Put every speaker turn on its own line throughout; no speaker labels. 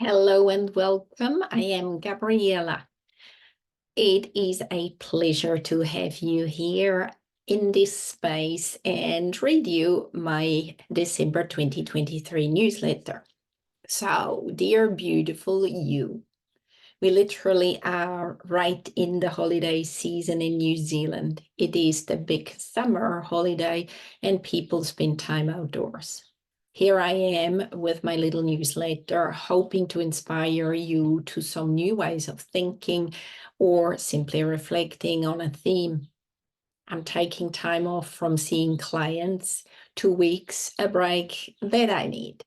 Hello and welcome. I am Gabriela. It is a pleasure to have you here in this space and read you my December 2023 newsletter. So, dear beautiful you, we literally are right in the holiday season in New Zealand. It is the big summer holiday and people spend time outdoors. Here I am with my little newsletter, hoping to inspire you to some new ways of thinking or simply reflecting on a theme. I'm taking time off from seeing clients, 2 weeks, a break that I need.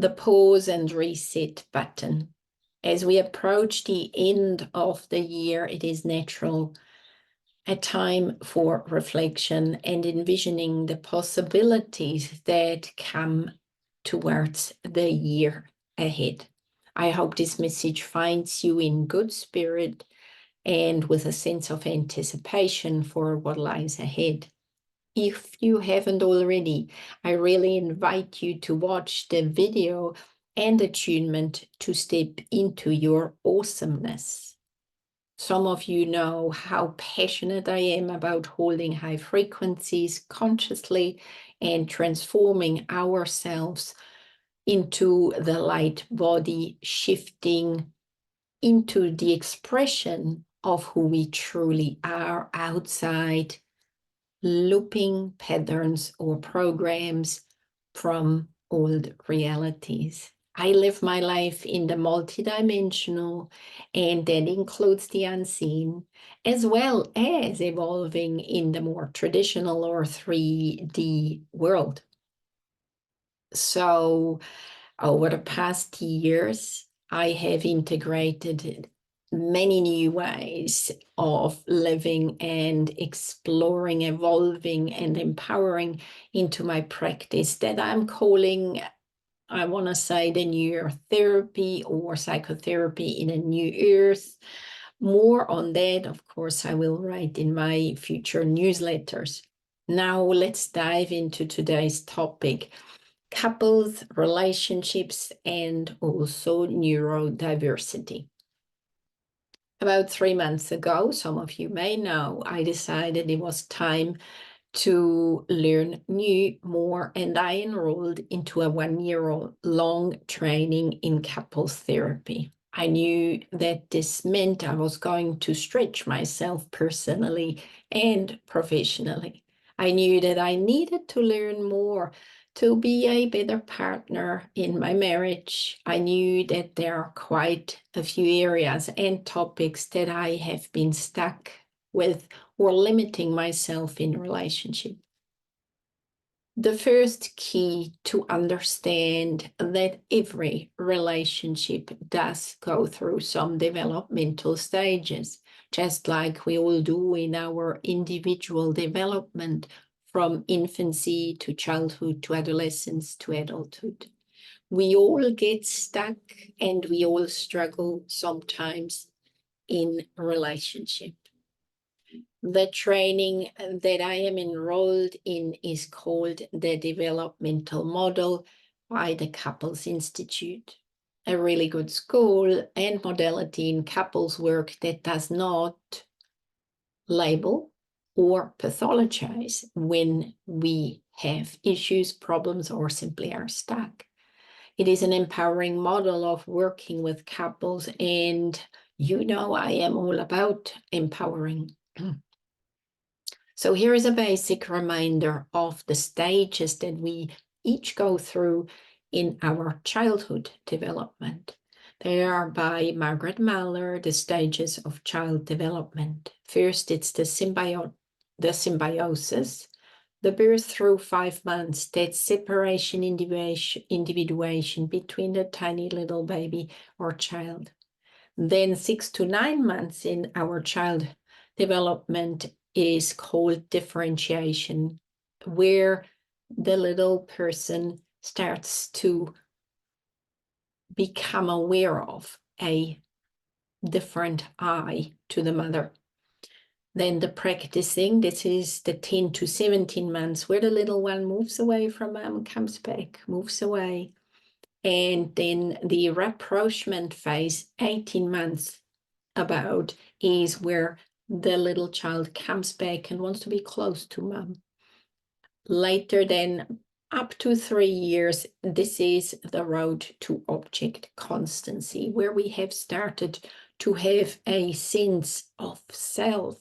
The pause and reset button. As we approach the end of the year, it is natural, a time for reflection and envisioning the possibilities that come towards the year ahead. I hope this message finds you in good spirit and with a sense of anticipation for what lies ahead. If you haven't already, I really invite you to watch the video and attunement to step into your awesomeness. Some of you know how passionate I am about holding high frequencies consciously and transforming ourselves into the light body, shifting into the expression of who we truly are outside looping patterns or programs from old realities. I live my life in the multidimensional, and that includes the unseen, as well as evolving in the more traditional or 3D world. So, over the past years, I have integrated many new ways of living and exploring, evolving, and empowering into my practice that I'm calling, I want to say, the new therapy or psychotherapy in a new earth. More on that, of course, I will write in my future newsletters. Now, let's dive into today's topic: couples, relationships, and also neurodiversity. About 3 months ago, some of you may know, I decided it was time to learn more, and I enrolled into a 1-year-long training in couples therapy. I knew that this meant I was going to stretch myself personally and professionally. I knew that I needed to learn more to be a better partner in my marriage. I knew that there are quite a few areas and topics that I have been stuck with or limiting myself in relationship. The first key to understand that every relationship does go through some developmental stages, just like we all do in our individual development from infancy to childhood to adolescence to adulthood. We all get stuck and we all struggle sometimes in relationship. The training that I am enrolled in is called the Developmental Model by the Couples Institute, a really good school and modality in couples work that does not label or pathologize when we have issues, problems, or simply are stuck. It is an empowering model of working with couples, and you know I am all about empowering. So here is a basic reminder of the stages that we each go through in our childhood development. They are by Margaret Mahler, the stages of child development. First, it's the symbiosis, the birth through 5 months, that separation, individuation between the tiny little baby or child. Then 6 to 9 months in our child development is called differentiation, where the little person starts to become aware of a different I to the mother. Then the practicing, this is the 10 to 17 months, where the little one moves away from mom, comes back, moves away. And then the rapprochement phase, 18 months about, is where the little child comes back and wants to be close to mom. Later then, up to 3 years, this is the road to object constancy, where we have started to have a sense of self.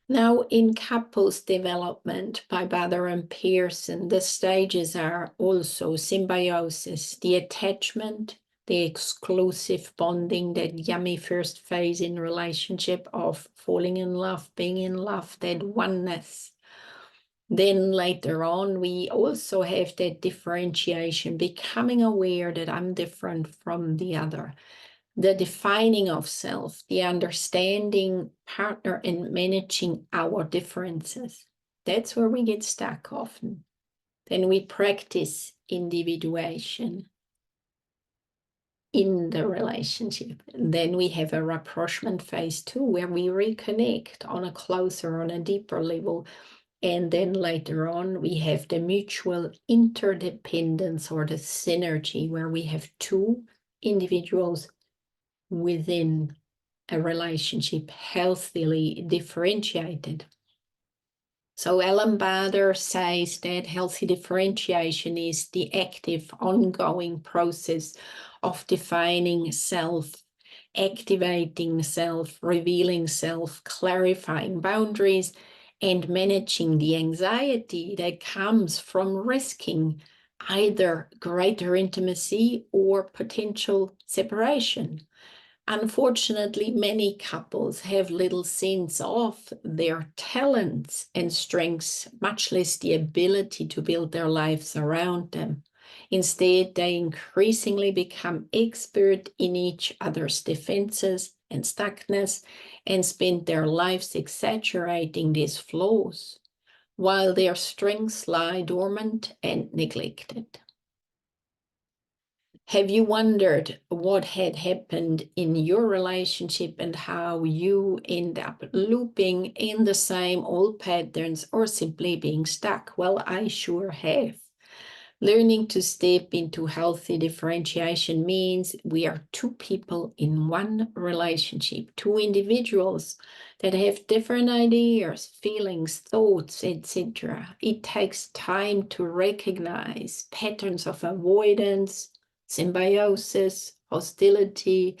Now, in couples development by Butler and Pearson, the stages are also symbiosis, the attachment, the exclusive bonding, that yummy first phase in relationship of falling in love, being in love, that oneness. Then later on, we also have that differentiation, becoming aware that I'm different from the other. The defining of self, the understanding partner and managing our differences. That's where we get stuck often. Then we practice individuation in the relationship. Then we have a rapprochement phase 2, where we reconnect on a closer, on a deeper level. And then later on, we have the mutual interdependence or the synergy, where we have two individuals within a relationship healthily differentiated. So Ellen Bader says that healthy differentiation is the active, ongoing process of defining self, activating self, revealing self, clarifying boundaries, and managing the anxiety that comes from risking either greater intimacy or potential separation. Unfortunately, many couples have little sense of their talents and strengths, much less the ability to build their lives around them. Instead, they increasingly become expert in each other's defenses and stuckness and spend their lives exaggerating these flaws, while their strengths lie dormant and neglected. Have you wondered what had happened in your relationship and how you end up looping in the same old patterns or simply being stuck? Well, I sure have. Learning to step into healthy differentiation means we are two people in one relationship, two individuals that have different ideas, feelings, thoughts, etc. It takes time to recognize patterns of avoidance, symbiosis, hostility,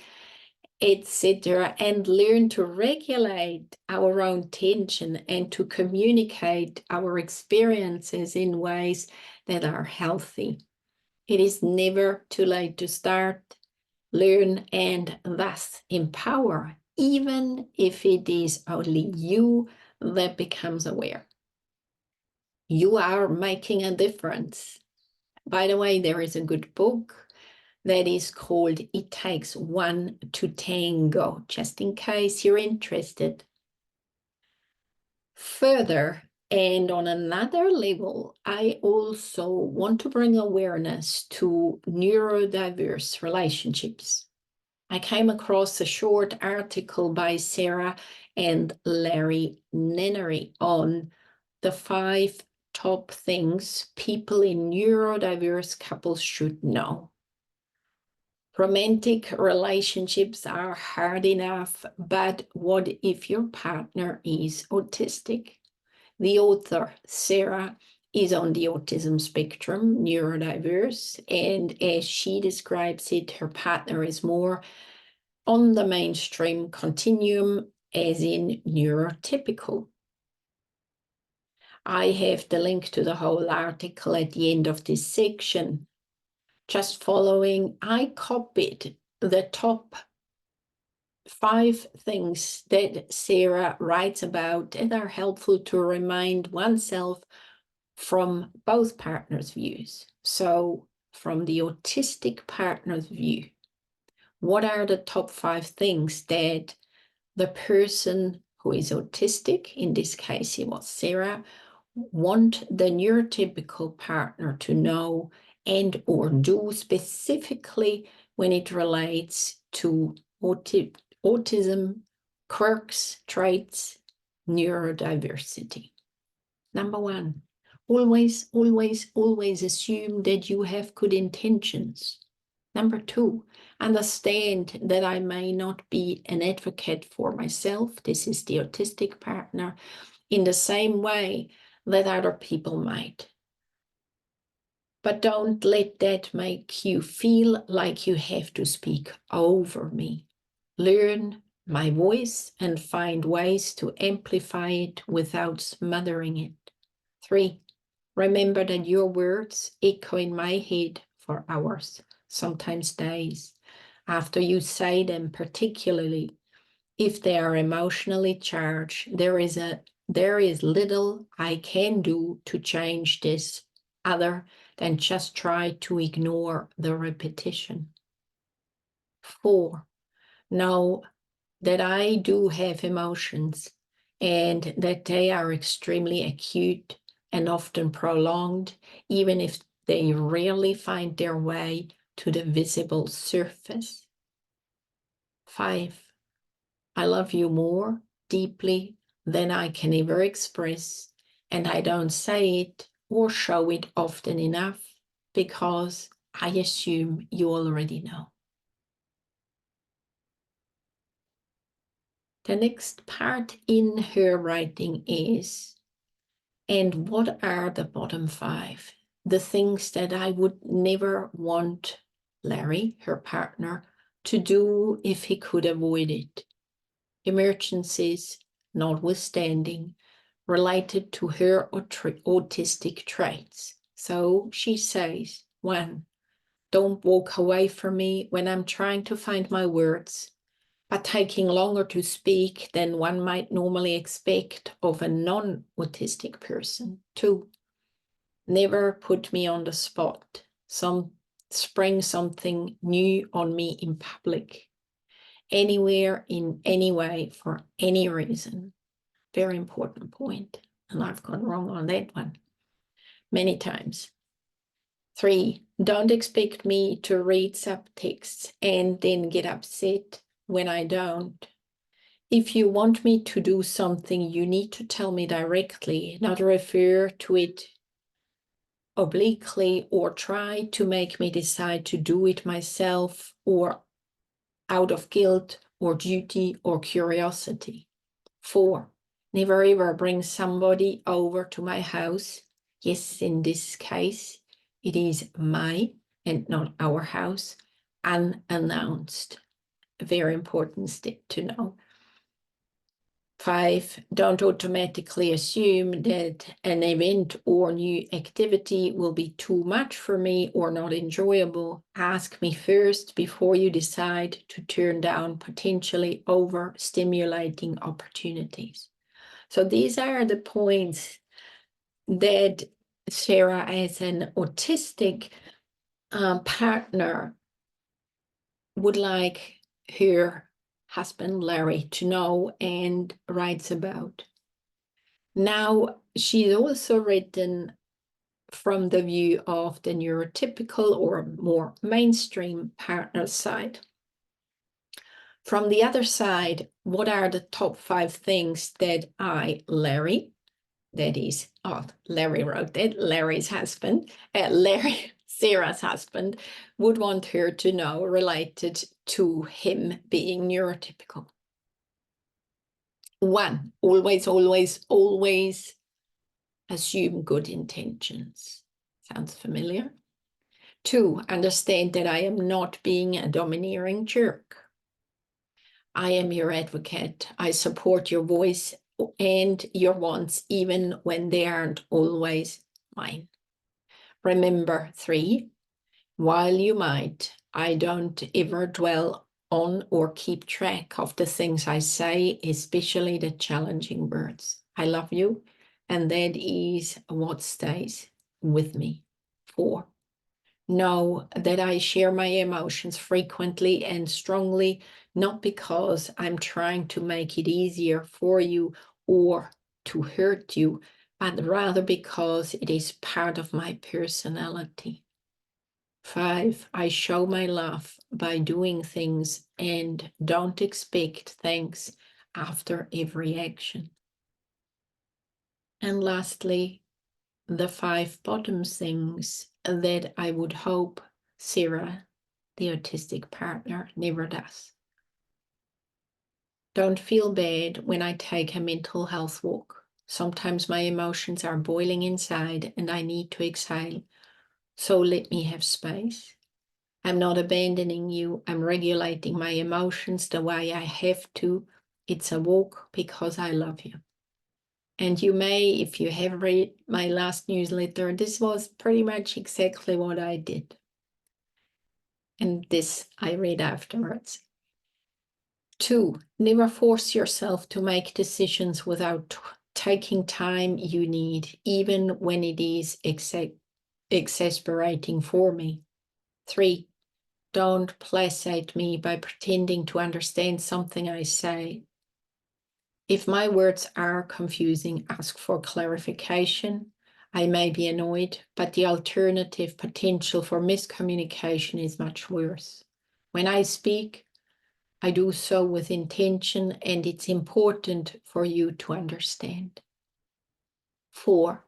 etc., and learn to regulate our own tension and to communicate our experiences in ways that are healthy. It is never too late to start, learn, and thus empower, even if it is only you that becomes aware. You are making a difference. By the way, there is a good book that is called It Takes One to Tango, just in case you're interested. Further, and on another level, I also want to bring awareness to neurodiverse relationships. I came across a short article by Sarah and Larry Nenery on the 5 top things people in neurodiverse couples should know. Romantic relationships are hard enough, but what if your partner is autistic? The author, Sarah, is on the autism spectrum, neurodiverse, and as she describes it, her partner is more on the mainstream continuum, as in neurotypical. I have the link to the whole article at the end of this section. Just following, I copied the top 5 things that Sarah writes about that are helpful to remind oneself from both partners' views. So, from the autistic partner's view, what are the top 5 things that the person who is autistic, in this case it was Sarah, want the neurotypical partner to know and or do, specifically when it relates to autism, quirks, traits, neurodiversity? Number 1, Always, always, always assume that you have good intentions. Number 2, understand that I may not be an advocate for myself. This is the autistic partner, in the same way that other people might. But don't let that make you feel like you have to speak over me. Learn my voice and find ways to amplify it without smothering it. 3, remember that your words echo in my head for hours, sometimes days, after you say them, particularly if they are emotionally charged. There is little I can do to change this other than just try to ignore the repetition. 4, know that I do have emotions and that they are extremely acute and often prolonged, even if they rarely find their way to the visible surface. 5, I love you more deeply than I can ever express, and I don't say it or show it often enough because I assume you already know. The next part in her writing is, and what are the bottom 5? The things that I would never want Larry, her partner, to do if he could avoid it. Emergencies, notwithstanding, related to her autistic traits. So she says, 1, don't walk away from me when I'm trying to find my words, but taking longer to speak than one might normally expect of a non-autistic person. 2, never put me on the spot. Spring something new on me in public, anywhere, in any way, for any reason. Very important point. And I've gone wrong on that one many times. 3, don't expect me to read subtexts and then get upset when I don't. If you want me to do something, you need to tell me directly, not refer to it obliquely or try to make me decide to do it myself or out of guilt or duty or curiosity. 4, never ever bring somebody over to my house. Yes, in this case, it is my and not our house, unannounced. A very important step to know. 5, don't automatically assume that an event or new activity will be too much for me or not enjoyable. Ask me first before you decide to turn down potentially overstimulating opportunities. So these are the points that Sarah, as an autistic partner, would like her husband Larry to know and writes about. Now, she's also written from the view of the neurotypical or more mainstream partner side. From the other side, what are the top 5 things that Larry, that is, Larry wrote that, Larry's husband, Sarah's husband, would want her to know related to him being neurotypical? 1, always, always, always assume good intentions. Sounds familiar? 2, understand that I am not being a domineering jerk. I am your advocate. I support your voice and your wants, even when they aren't always mine. Remember, 3, while you might, I don't ever dwell on or keep track of the things I say, especially the challenging words. I love you, and that is what stays with me. 4, know that I share my emotions frequently and strongly, not because I'm trying to make it easier for you or to hurt you, but rather because it is part of my personality. 5, I show my love by doing things and don't expect thanks after every action. And lastly, the 5 bottom things that I would hope Sarah, the autistic partner, never does. Don't feel bad when I take a mental health walk. Sometimes my emotions are boiling inside and I need to exhale. So let me have space. I'm not abandoning you. I'm regulating my emotions the way I have to. It's a walk because I love you. And you may, if you have read my last newsletter, this was pretty much exactly what I did. And this I read afterwards. 2, never force yourself to make decisions without taking time you need, even when it is exasperating for me. 3, don't placate me by pretending to understand something I say. If my words are confusing, ask for clarification. I may be annoyed, but the alternative potential for miscommunication is much worse. When I speak, I do so with intention, and it's important for you to understand. 4,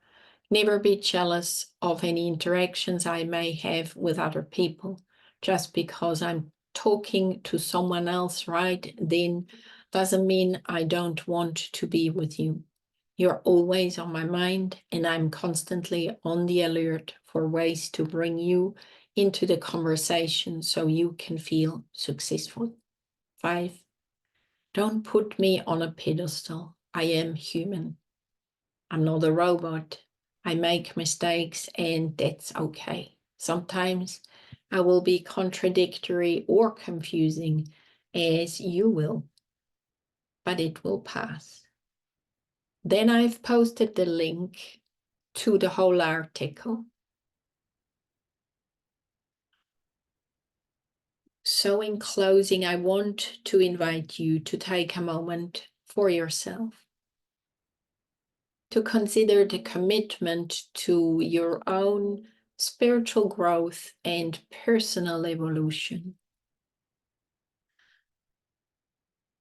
never be jealous of any interactions I may have with other people. Just because I'm talking to someone else right then doesn't mean I don't want to be with you. You're always on my mind, and I'm constantly on the alert for ways to bring you into the conversation so you can feel successful. 5, don't put me on a pedestal. I am human. I'm not a robot. I make mistakes, and that's okay. Sometimes I will be contradictory or confusing, as you will, but it will pass. Then I've posted the link to the whole article. So in closing, I want to invite you to take a moment for yourself, to consider the commitment to your own spiritual growth and personal evolution.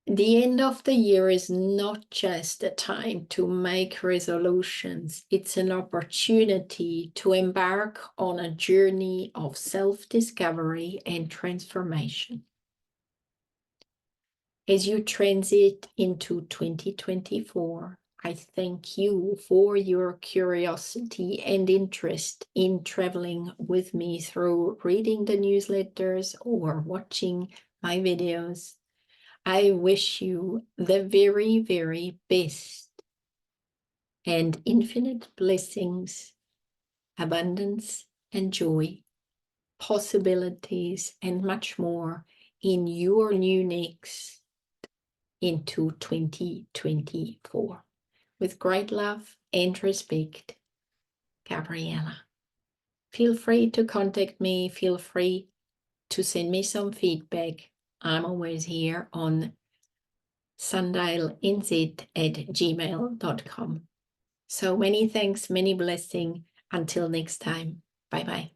The end of the year is not just a time to make resolutions, it's an opportunity to embark on a journey of self-discovery and transformation. As you transit into 2024, I thank you for your curiosity and interest in traveling with me through reading the newsletters or watching my videos. I wish you the very, very best and infinite blessings, abundance and joy, possibilities, and much more in your new next into 2024. With great love and respect, Gabriella. Feel free to contact me. Feel free to send me some feedback. I'm always here on SundialNZ@gmail.com. So many thanks, many blessings. Until next time. Bye-bye.